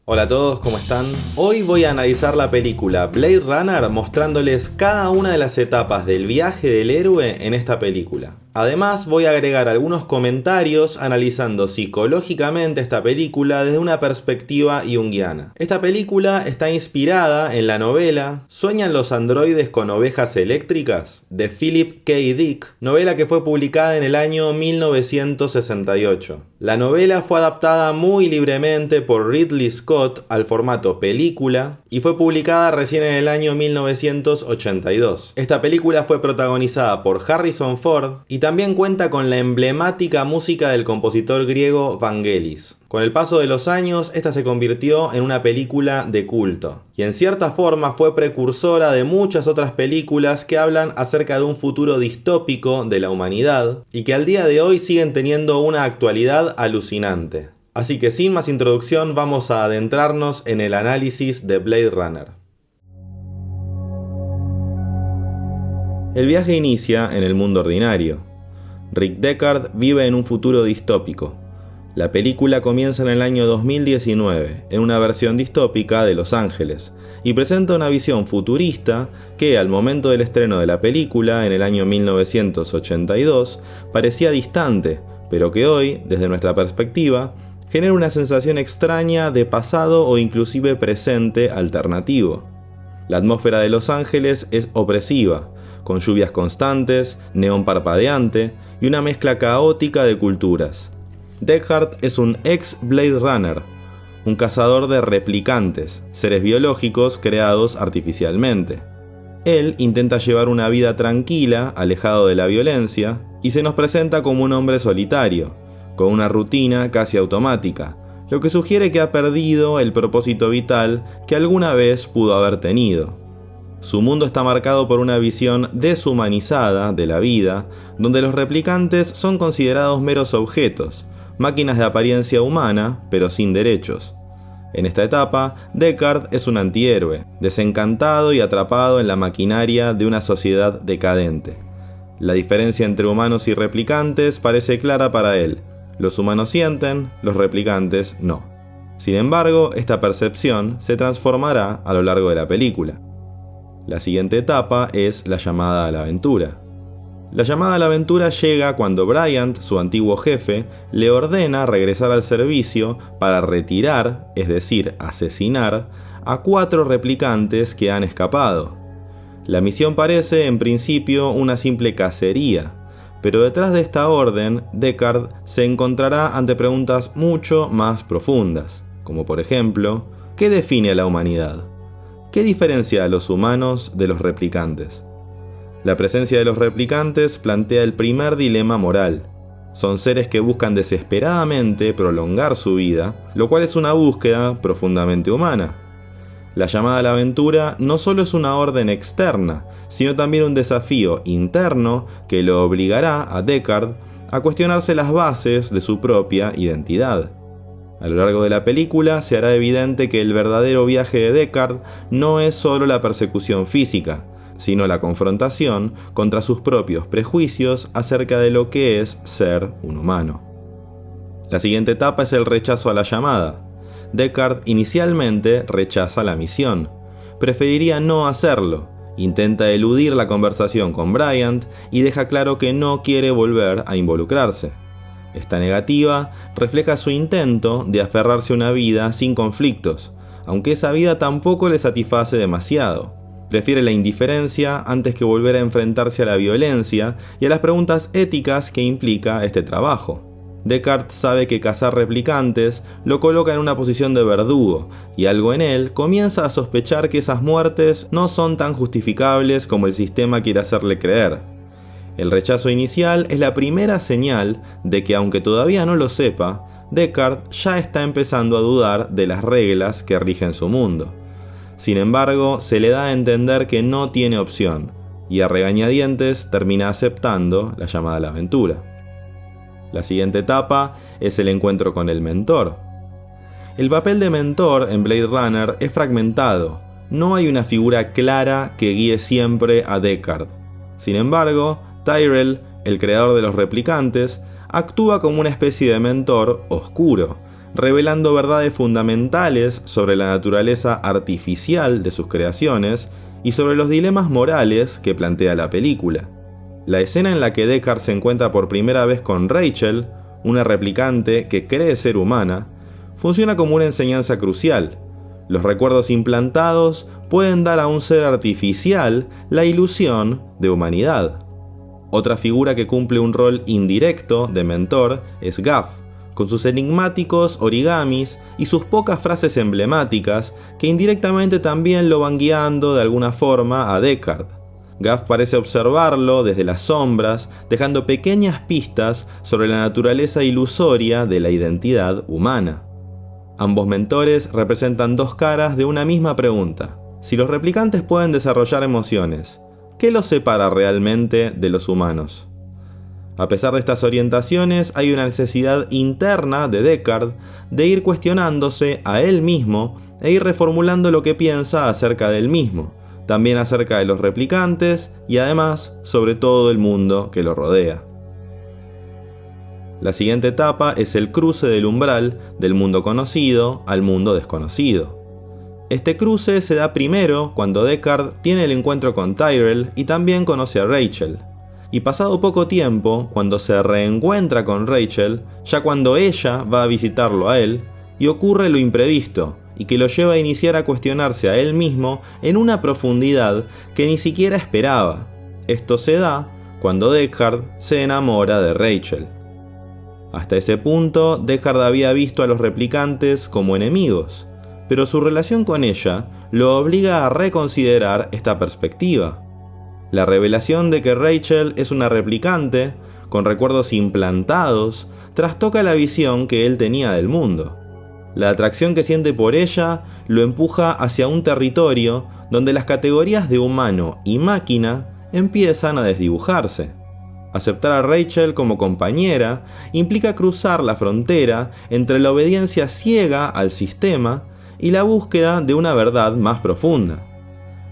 Hola a todos, ¿cómo están? Hoy voy a analizar la película Blade Runner mostrándoles cada una de las etapas del viaje del héroe en esta película. Además voy a agregar algunos comentarios analizando psicológicamente esta película desde una perspectiva junguiana. Esta película está inspirada en la novela ¿Sueñan los androides con ovejas eléctricas? De Philip K. Dick, novela que fue publicada en el año 1968. La novela fue adaptada muy libremente por Ridley Scott al formato película y fue publicada recién en el año 1982. Esta película fue protagonizada por Harrison Ford y también cuenta con la emblemática música del compositor griego Vangelis. Con el paso de los años, esta se convirtió en una película de culto, y en cierta forma fue precursora de muchas otras películas que hablan acerca de un futuro distópico de la humanidad, y que al día de hoy siguen teniendo una actualidad alucinante. Así que sin más introducción, vamos a adentrarnos en el análisis de Blade Runner. El viaje inicia en el mundo ordinario. Rick Deckard vive en un futuro distópico. La película comienza en el año 2019, en una versión distópica de Los Ángeles, y presenta una visión futurista que, al momento del estreno de la película, en el año 1982, parecía distante, pero que hoy, desde nuestra perspectiva, genera una sensación extraña de pasado o inclusive presente alternativo. La atmósfera de Los Ángeles es opresiva, con lluvias constantes, neón parpadeante y una mezcla caótica de culturas. Deckard es un ex Blade Runner, un cazador de replicantes, seres biológicos creados artificialmente. Él intenta llevar una vida tranquila, alejado de la violencia, y se nos presenta como un hombre solitario, con una rutina casi automática, lo que sugiere que ha perdido el propósito vital que alguna vez pudo haber tenido. Su mundo está marcado por una visión deshumanizada de la vida, donde los replicantes son considerados meros objetos, máquinas de apariencia humana, pero sin derechos. En esta etapa, Deckard es un antihéroe, desencantado y atrapado en la maquinaria de una sociedad decadente. La diferencia entre humanos y replicantes parece clara para él. Los humanos sienten, los replicantes no. Sin embargo, esta percepción se transformará a lo largo de la película. La siguiente etapa es la llamada a la aventura. La llamada a la aventura llega cuando Bryant, su antiguo jefe, le ordena regresar al servicio para retirar, es decir, asesinar, a 4 replicantes que han escapado. La misión parece, en principio, una simple cacería, pero detrás de esta orden, Deckard se encontrará ante preguntas mucho más profundas, como por ejemplo, ¿qué define a la humanidad? ¿Qué diferencia a los humanos de los replicantes? La presencia de los replicantes plantea el primer dilema moral. Son seres que buscan desesperadamente prolongar su vida, lo cual es una búsqueda profundamente humana. La llamada a la aventura no solo es una orden externa, sino también un desafío interno que lo obligará a Deckard a cuestionarse las bases de su propia identidad. A lo largo de la película se hará evidente que el verdadero viaje de Deckard no es solo la persecución física, sino la confrontación contra sus propios prejuicios acerca de lo que es ser un humano. La siguiente etapa es el rechazo a la llamada. Deckard inicialmente rechaza la misión. Preferiría no hacerlo. Intenta eludir la conversación con Bryant y deja claro que no quiere volver a involucrarse. Esta negativa refleja su intento de aferrarse a una vida sin conflictos, aunque esa vida tampoco le satisface demasiado. Prefiere la indiferencia antes que volver a enfrentarse a la violencia y a las preguntas éticas que implica este trabajo. Deckard sabe que cazar replicantes lo coloca en una posición de verdugo, y algo en él comienza a sospechar que esas muertes no son tan justificables como el sistema quiere hacerle creer. El rechazo inicial es la primera señal de que, aunque todavía no lo sepa, Deckard ya está empezando a dudar de las reglas que rigen su mundo. Sin embargo, se le da a entender que no tiene opción, y a regañadientes termina aceptando la llamada a la aventura. La siguiente etapa es el encuentro con el mentor. El papel de mentor en Blade Runner es fragmentado, no hay una figura clara que guíe siempre a Deckard. Sin embargo, Tyrell, el creador de los replicantes, actúa como una especie de mentor oscuro, revelando verdades fundamentales sobre la naturaleza artificial de sus creaciones y sobre los dilemas morales que plantea la película. La escena en la que Deckard se encuentra por primera vez con Rachel, una replicante que cree ser humana, funciona como una enseñanza crucial. Los recuerdos implantados pueden dar a un ser artificial la ilusión de humanidad. Otra figura que cumple un rol indirecto de mentor es Gaff, con sus enigmáticos origamis y sus pocas frases emblemáticas que indirectamente también lo van guiando de alguna forma a Deckard. Gaff parece observarlo desde las sombras, dejando pequeñas pistas sobre la naturaleza ilusoria de la identidad humana. Ambos mentores representan dos caras de una misma pregunta. Si los replicantes pueden desarrollar emociones, ¿qué los separa realmente de los humanos? A pesar de estas orientaciones, hay una necesidad interna de Deckard de ir cuestionándose a él mismo e ir reformulando lo que piensa acerca del mismo, también acerca de los replicantes y además sobre todo el mundo que lo rodea. La siguiente etapa es el cruce del umbral del mundo conocido al mundo desconocido. Este cruce se da primero cuando Deckard tiene el encuentro con Tyrell y también conoce a Rachel. Y pasado poco tiempo, cuando se reencuentra con Rachel, ya cuando ella va a visitarlo a él, y ocurre lo imprevisto, y que lo lleva a iniciar a cuestionarse a él mismo en una profundidad que ni siquiera esperaba. Esto se da cuando Deckard se enamora de Rachel. Hasta ese punto, Deckard había visto a los replicantes como enemigos, pero su relación con ella lo obliga a reconsiderar esta perspectiva. La revelación de que Rachel es una replicante, con recuerdos implantados, trastoca la visión que él tenía del mundo. La atracción que siente por ella lo empuja hacia un territorio donde las categorías de humano y máquina empiezan a desdibujarse. Aceptar a Rachel como compañera implica cruzar la frontera entre la obediencia ciega al sistema y la búsqueda de una verdad más profunda.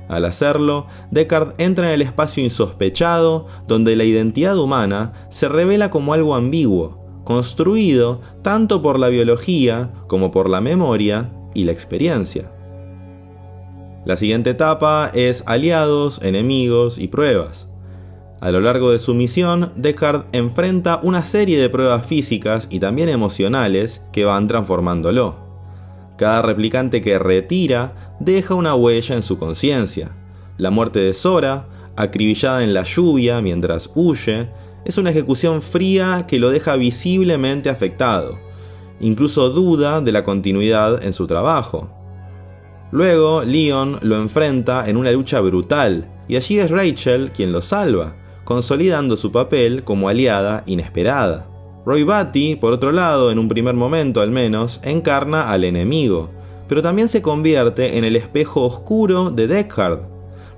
Al hacerlo, Deckard entra en el espacio insospechado donde la identidad humana se revela como algo ambiguo, construido tanto por la biología como por la memoria y la experiencia. La siguiente etapa es aliados, enemigos y pruebas. A lo largo de su misión, Deckard enfrenta una serie de pruebas físicas y también emocionales que van transformándolo. Cada replicante que retira deja una huella en su conciencia. La muerte de Zora, acribillada en la lluvia mientras huye, es una ejecución fría que lo deja visiblemente afectado. Incluso duda de la continuidad en su trabajo. Luego, Leon lo enfrenta en una lucha brutal, y allí es Rachel quien lo salva, consolidando su papel como aliada inesperada. Roy Batty, por otro lado, en un primer momento al menos, encarna al enemigo, pero también se convierte en el espejo oscuro de Deckard.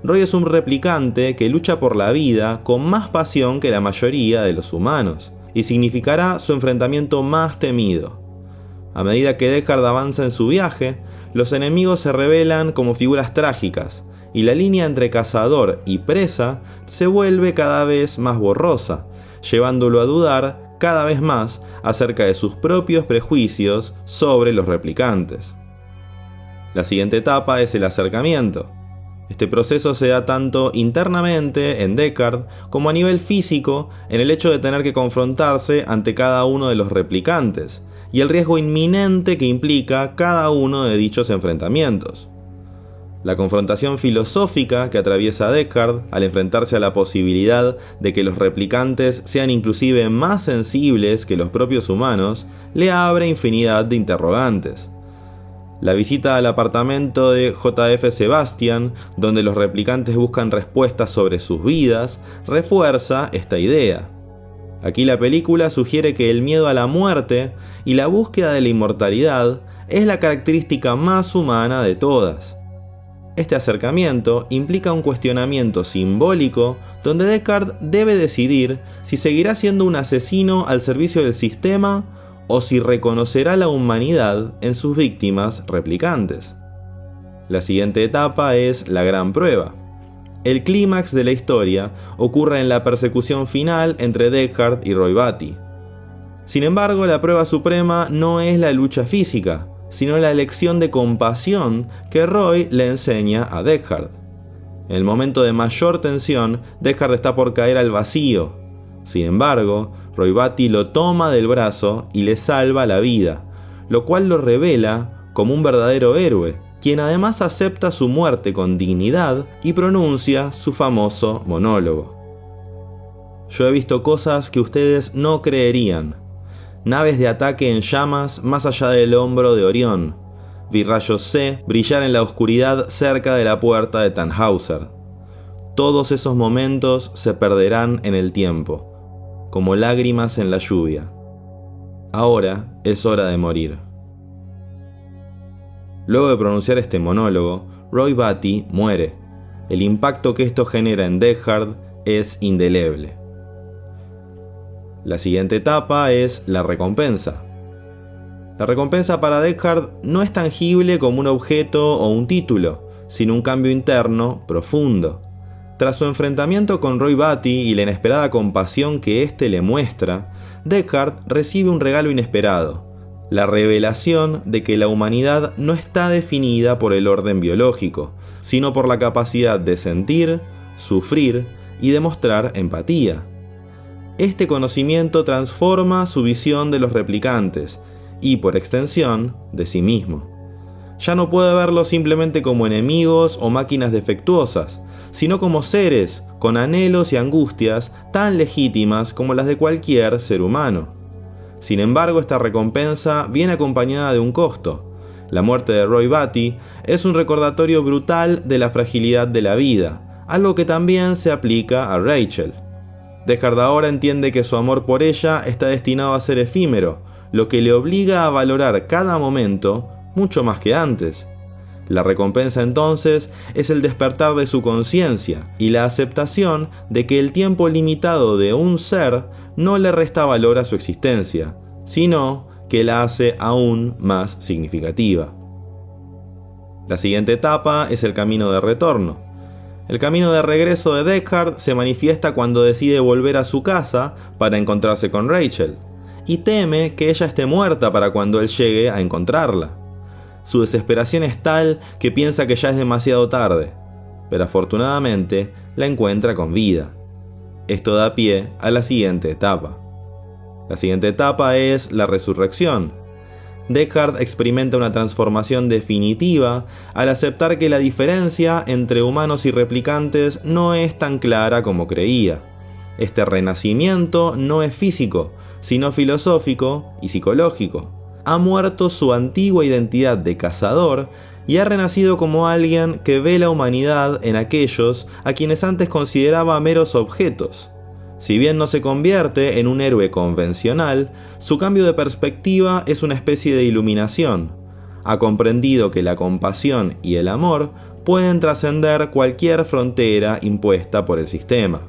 Roy es un replicante que lucha por la vida con más pasión que la mayoría de los humanos, y significará su enfrentamiento más temido. A medida que Deckard avanza en su viaje, los enemigos se revelan como figuras trágicas, y la línea entre cazador y presa se vuelve cada vez más borrosa, llevándolo a dudar cada vez más acerca de sus propios prejuicios sobre los replicantes. La siguiente etapa es el acercamiento. Este proceso se da tanto internamente en Deckard como a nivel físico en el hecho de tener que confrontarse ante cada uno de los replicantes y el riesgo inminente que implica cada uno de dichos enfrentamientos. La confrontación filosófica que atraviesa Deckard al enfrentarse a la posibilidad de que los replicantes sean inclusive más sensibles que los propios humanos le abre infinidad de interrogantes. La visita al apartamento de J.F. Sebastian, donde los replicantes buscan respuestas sobre sus vidas, refuerza esta idea. Aquí la película sugiere que el miedo a la muerte y la búsqueda de la inmortalidad es la característica más humana de todas. Este acercamiento implica un cuestionamiento simbólico donde Deckard debe decidir si seguirá siendo un asesino al servicio del sistema o si reconocerá la humanidad en sus víctimas replicantes. La siguiente etapa es la gran prueba. El clímax de la historia ocurre en la persecución final entre Deckard y Roy Batty. Sin embargo, la prueba suprema no es la lucha física, sino la lección de compasión que Roy le enseña a Deckard. En el momento de mayor tensión, Deckard está por caer al vacío. Sin embargo, Roy Batty lo toma del brazo y le salva la vida, lo cual lo revela como un verdadero héroe, quien además acepta su muerte con dignidad y pronuncia su famoso monólogo. Yo he visto cosas que ustedes no creerían. Naves de ataque en llamas más allá del hombro de Orión. Vi rayos C brillar en la oscuridad cerca de la puerta de Tannhauser. Todos esos momentos se perderán en el tiempo, como lágrimas en la lluvia. Ahora es hora de morir. Luego de pronunciar este monólogo, Roy Batty muere. El impacto que esto genera en Deckard es indeleble. La siguiente etapa es la recompensa. La recompensa para Deckard no es tangible como un objeto o un título, sino un cambio interno profundo. Tras su enfrentamiento con Roy Batty y la inesperada compasión que éste le muestra, Deckard recibe un regalo inesperado: la revelación de que la humanidad no está definida por el orden biológico, sino por la capacidad de sentir, sufrir y demostrar empatía. Este conocimiento transforma su visión de los replicantes y, por extensión, de sí mismo. Ya no puede verlos simplemente como enemigos o máquinas defectuosas, sino como seres con anhelos y angustias tan legítimas como las de cualquier ser humano. Sin embargo, esta recompensa viene acompañada de un costo. La muerte de Roy Batty es un recordatorio brutal de la fragilidad de la vida, algo que también se aplica a Rachel. Deckard ahora entiende que su amor por ella está destinado a ser efímero, lo que le obliga a valorar cada momento mucho más que antes. La recompensa entonces es el despertar de su conciencia y la aceptación de que el tiempo limitado de un ser no le resta valor a su existencia, sino que la hace aún más significativa. La siguiente etapa es el camino de retorno. El camino de regreso de Deckard se manifiesta cuando decide volver a su casa para encontrarse con Rachel, y teme que ella esté muerta para cuando él llegue a encontrarla. Su desesperación es tal que piensa que ya es demasiado tarde, pero afortunadamente la encuentra con vida. Esto da pie a la siguiente etapa. La siguiente etapa es la resurrección. Deckard experimenta una transformación definitiva al aceptar que la diferencia entre humanos y replicantes no es tan clara como creía. Este renacimiento no es físico, sino filosófico y psicológico. Ha muerto su antigua identidad de cazador y ha renacido como alguien que ve la humanidad en aquellos a quienes antes consideraba meros objetos. Si bien no se convierte en un héroe convencional, su cambio de perspectiva es una especie de iluminación. Ha comprendido que la compasión y el amor pueden trascender cualquier frontera impuesta por el sistema.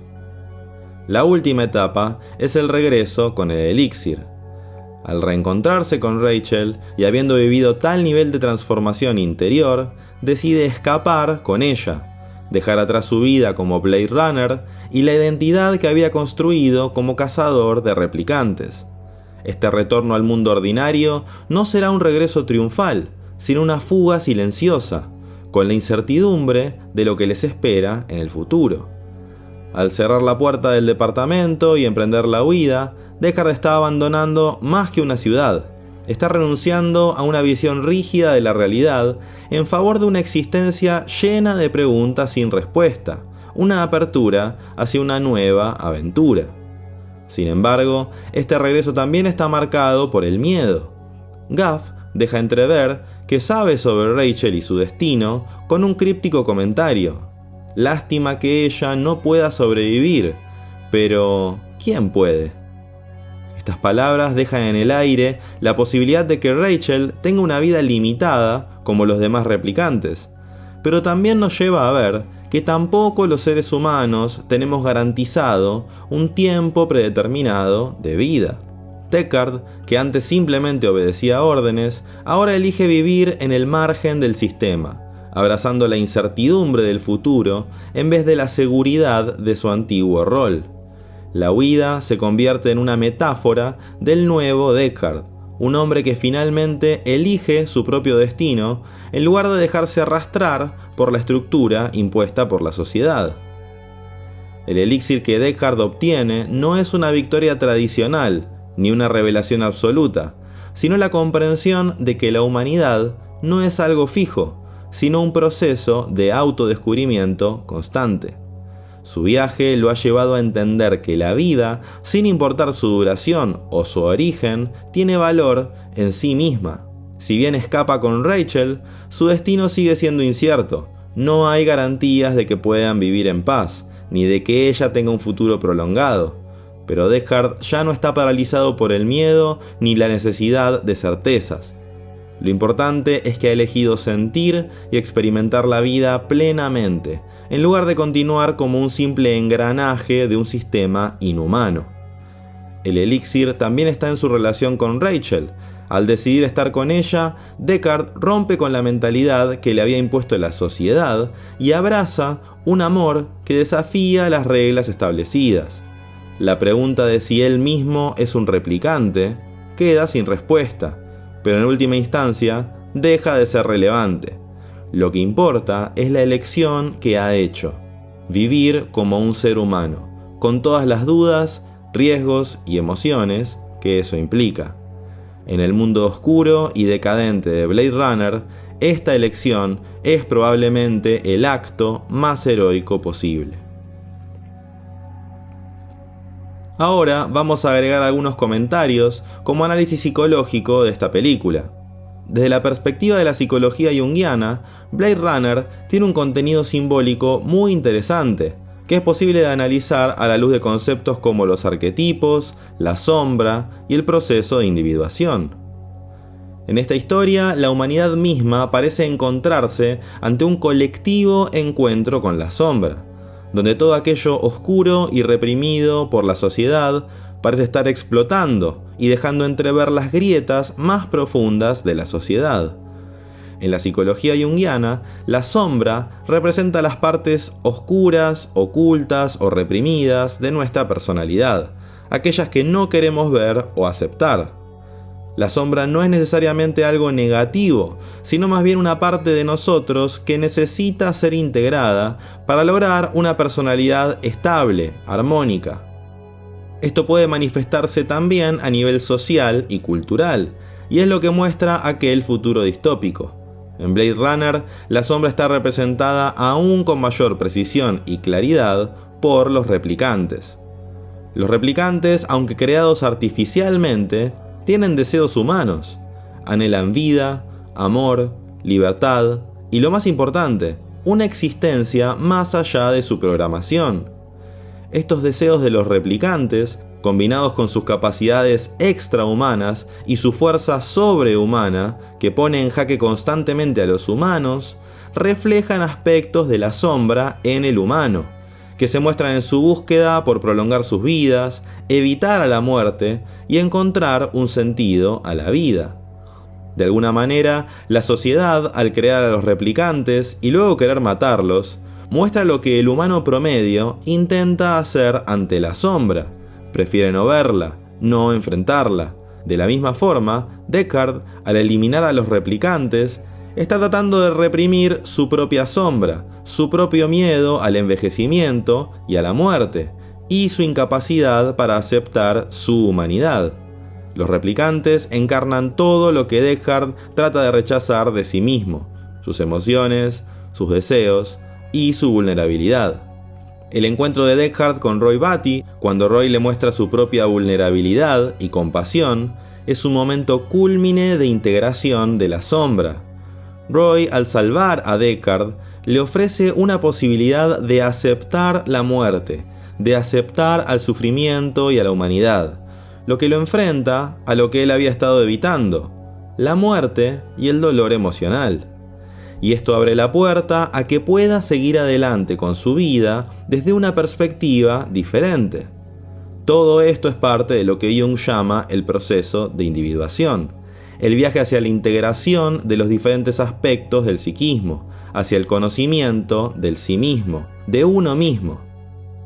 La última etapa es el regreso con el elixir. Al reencontrarse con Rachel y habiendo vivido tal nivel de transformación interior, decide escapar con ella, dejar atrás su vida como Blade Runner y la identidad que había construido como cazador de replicantes. Este retorno al mundo ordinario no será un regreso triunfal, sino una fuga silenciosa, con la incertidumbre de lo que les espera en el futuro. Al cerrar la puerta del departamento y emprender la huida, Deckard está abandonando más que una ciudad. Está renunciando a una visión rígida de la realidad en favor de una existencia llena de preguntas sin respuesta, una apertura hacia una nueva aventura. Sin embargo, este regreso también está marcado por el miedo. Gaff deja entrever que sabe sobre Rachel y su destino con un críptico comentario: lástima que ella no pueda sobrevivir, pero ¿quién puede? Estas palabras dejan en el aire la posibilidad de que Rachel tenga una vida limitada como los demás replicantes, pero también nos lleva a ver que tampoco los seres humanos tenemos garantizado un tiempo predeterminado de vida. Deckard, que antes simplemente obedecía órdenes, ahora elige vivir en el margen del sistema, abrazando la incertidumbre del futuro en vez de la seguridad de su antiguo rol. La huida se convierte en una metáfora del nuevo Deckard, un hombre que finalmente elige su propio destino en lugar de dejarse arrastrar por la estructura impuesta por la sociedad. El elixir que Deckard obtiene no es una victoria tradicional ni una revelación absoluta, sino la comprensión de que la humanidad no es algo fijo, sino un proceso de autodescubrimiento constante. Su viaje lo ha llevado a entender que la vida, sin importar su duración o su origen, tiene valor en sí misma. Si bien escapa con Rachel, su destino sigue siendo incierto. No hay garantías de que puedan vivir en paz, ni de que ella tenga un futuro prolongado. Pero Deckard ya no está paralizado por el miedo ni la necesidad de certezas. Lo importante es que ha elegido sentir y experimentar la vida plenamente, en lugar de continuar como un simple engranaje de un sistema inhumano. El elixir también está en su relación con Rachel. Al decidir estar con ella, Deckard rompe con la mentalidad que le había impuesto la sociedad y abraza un amor que desafía las reglas establecidas. La pregunta de si él mismo es un replicante queda sin respuesta, pero en última instancia deja de ser relevante. Lo que importa es la elección que ha hecho: vivir como un ser humano, con todas las dudas, riesgos y emociones que eso implica. En el mundo oscuro y decadente de Blade Runner, esta elección es probablemente el acto más heroico posible. Ahora vamos a agregar algunos comentarios como análisis psicológico de esta película. Desde la perspectiva de la psicología junguiana, Blade Runner tiene un contenido simbólico muy interesante, que es posible de analizar a la luz de conceptos como los arquetipos, la sombra y el proceso de individuación. En esta historia, la humanidad misma parece encontrarse ante un colectivo encuentro con la sombra, donde todo aquello oscuro y reprimido por la sociedad parece estar explotando y dejando entrever las grietas más profundas de la sociedad. En la psicología junguiana, la sombra representa las partes oscuras, ocultas o reprimidas de nuestra personalidad, aquellas que no queremos ver o aceptar. La sombra no es necesariamente algo negativo, sino más bien una parte de nosotros que necesita ser integrada para lograr una personalidad estable, armónica. Esto puede manifestarse también a nivel social y cultural, y es lo que muestra aquel futuro distópico. En Blade Runner, la sombra está representada aún con mayor precisión y claridad por los replicantes. Los replicantes, aunque creados artificialmente, tienen deseos humanos, anhelan vida, amor, libertad y, lo más importante, una existencia más allá de su programación. Estos deseos de los replicantes, combinados con sus capacidades extrahumanas y su fuerza sobrehumana, que pone en jaque constantemente a los humanos, reflejan aspectos de la sombra en el humano, que se muestran en su búsqueda por prolongar sus vidas, evitar a la muerte y encontrar un sentido a la vida. De alguna manera, la sociedad, al crear a los replicantes y luego querer matarlos, muestra lo que el humano promedio intenta hacer ante la sombra. Prefiere no verla, no enfrentarla. De la misma forma, Deckard, al eliminar a los replicantes, está tratando de reprimir su propia sombra, su propio miedo al envejecimiento y a la muerte, y su incapacidad para aceptar su humanidad. Los replicantes encarnan todo lo que Deckard trata de rechazar de sí mismo: sus emociones, sus deseos y su vulnerabilidad. El encuentro de Deckard con Roy Batty, cuando Roy le muestra su propia vulnerabilidad y compasión, es un momento cúlmine de integración de la sombra. Roy, al salvar a Deckard, le ofrece una posibilidad de aceptar la muerte, de aceptar al sufrimiento y a la humanidad, lo que lo enfrenta a lo que él había estado evitando: la muerte y el dolor emocional. Y esto abre la puerta a que pueda seguir adelante con su vida desde una perspectiva diferente. Todo esto es parte de lo que Jung llama el proceso de individuación, el viaje hacia la integración de los diferentes aspectos del psiquismo, hacia el conocimiento del sí mismo, de uno mismo.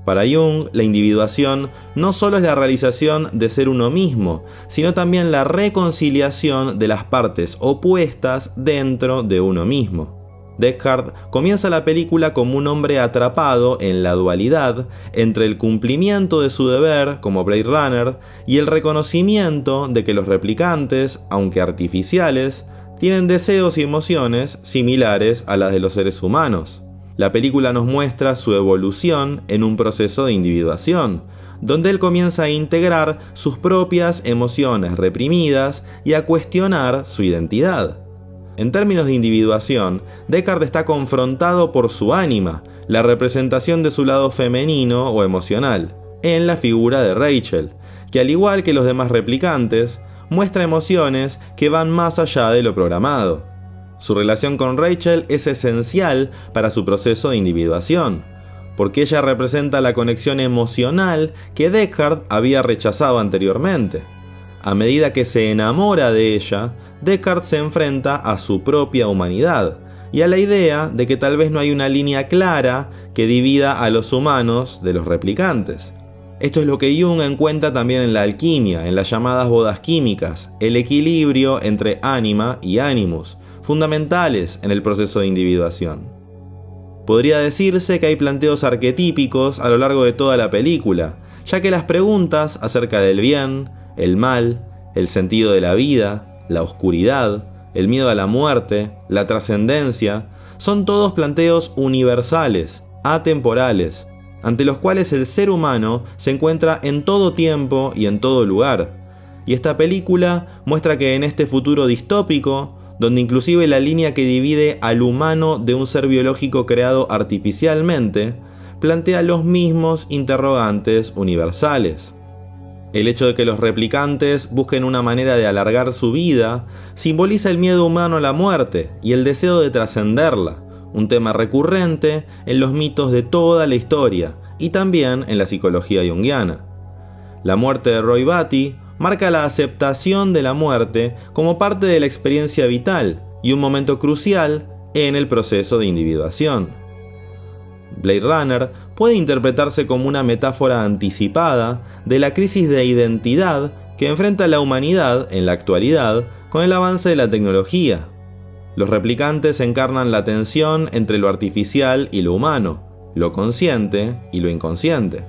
Para Jung, la individuación no solo es la realización de ser uno mismo, sino también la reconciliación de las partes opuestas dentro de uno mismo. Deckard comienza la película como un hombre atrapado en la dualidad entre el cumplimiento de su deber como Blade Runner y el reconocimiento de que los replicantes, aunque artificiales, tienen deseos y emociones similares a las de los seres humanos. La película nos muestra su evolución en un proceso de individuación, donde él comienza a integrar sus propias emociones reprimidas y a cuestionar su identidad. En términos de individuación, Deckard está confrontado por su ánima, la representación de su lado femenino o emocional, en la figura de Rachel, que al igual que los demás replicantes, muestra emociones que van más allá de lo programado. Su relación con Rachel es esencial para su proceso de individuación, porque ella representa la conexión emocional que Deckard había rechazado anteriormente. A medida que se enamora de ella, Deckard se enfrenta a su propia humanidad y a la idea de que tal vez no hay una línea clara que divida a los humanos de los replicantes. Esto es lo que Jung encuentra también en la alquimia, en las llamadas bodas químicas, el equilibrio entre ánima y animus, fundamentales en el proceso de individuación. Podría decirse que hay planteos arquetípicos a lo largo de toda la película, ya que las preguntas acerca del bien, el mal, el sentido de la vida, la oscuridad, el miedo a la muerte, la trascendencia, son todos planteos universales, atemporales, ante los cuales el ser humano se encuentra en todo tiempo y en todo lugar. Y esta película muestra que en este futuro distópico, donde inclusive la línea que divide al humano de un ser biológico creado artificialmente, plantea los mismos interrogantes universales. El hecho de que los replicantes busquen una manera de alargar su vida simboliza el miedo humano a la muerte y el deseo de trascenderla, un tema recurrente en los mitos de toda la historia y también en la psicología junguiana. La muerte de Roy Batty marca la aceptación de la muerte como parte de la experiencia vital y un momento crucial en el proceso de individuación. Blade Runner puede interpretarse como una metáfora anticipada de la crisis de identidad que enfrenta la humanidad en la actualidad con el avance de la tecnología. Los replicantes encarnan la tensión entre lo artificial y lo humano, lo consciente y lo inconsciente.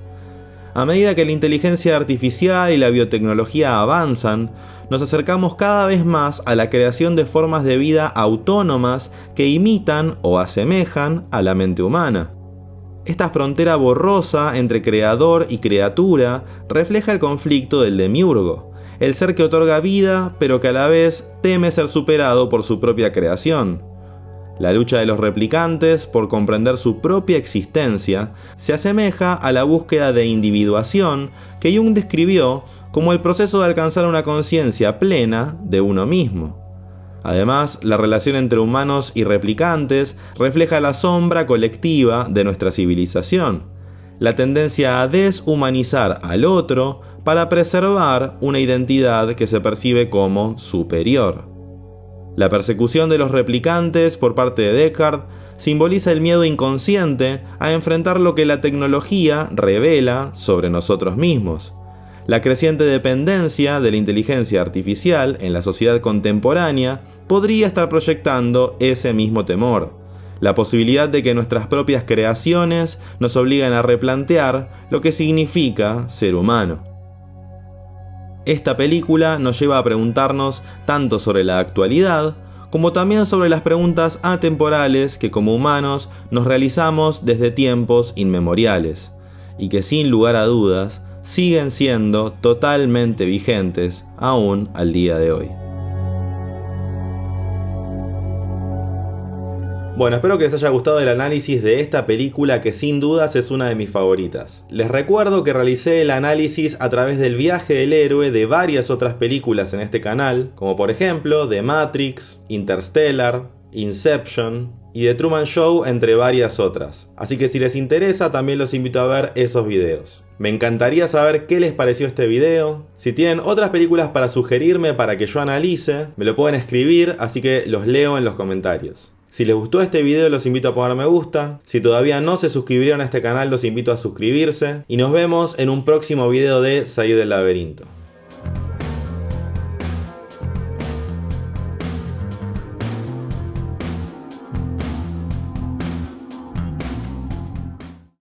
A medida que la inteligencia artificial y la biotecnología avanzan, nos acercamos cada vez más a la creación de formas de vida autónomas que imitan o asemejan a la mente humana. Esta frontera borrosa entre creador y criatura refleja el conflicto del demiurgo, el ser que otorga vida pero que a la vez teme ser superado por su propia creación. La lucha de los replicantes por comprender su propia existencia se asemeja a la búsqueda de individuación que Jung describió como el proceso de alcanzar una conciencia plena de uno mismo. Además, la relación entre humanos y replicantes refleja la sombra colectiva de nuestra civilización, la tendencia a deshumanizar al otro para preservar una identidad que se percibe como superior. La persecución de los replicantes por parte de Deckard simboliza el miedo inconsciente a enfrentar lo que la tecnología revela sobre nosotros mismos. La creciente dependencia de la inteligencia artificial en la sociedad contemporánea podría estar proyectando ese mismo temor. La posibilidad de que nuestras propias creaciones nos obliguen a replantear lo que significa ser humano. Esta película nos lleva a preguntarnos tanto sobre la actualidad, como también sobre las preguntas atemporales que como humanos nos realizamos desde tiempos inmemoriales, y que sin lugar a dudas siguen siendo totalmente vigentes aún al día de hoy. Bueno, espero que les haya gustado el análisis de esta película que sin dudas es una de mis favoritas. Les recuerdo que realicé el análisis a través del viaje del héroe de varias otras películas en este canal, como por ejemplo The Matrix, Interstellar, Inception y The Truman Show, entre varias otras. Así que si les interesa también los invito a ver esos videos. Me encantaría saber qué les pareció este video. Si tienen otras películas para sugerirme para que yo analice, me lo pueden escribir, así que los leo en los comentarios. Si les gustó este video los invito a poner me gusta, si todavía no se suscribieron a este canal los invito a suscribirse y nos vemos en un próximo video de Salir del Laberinto.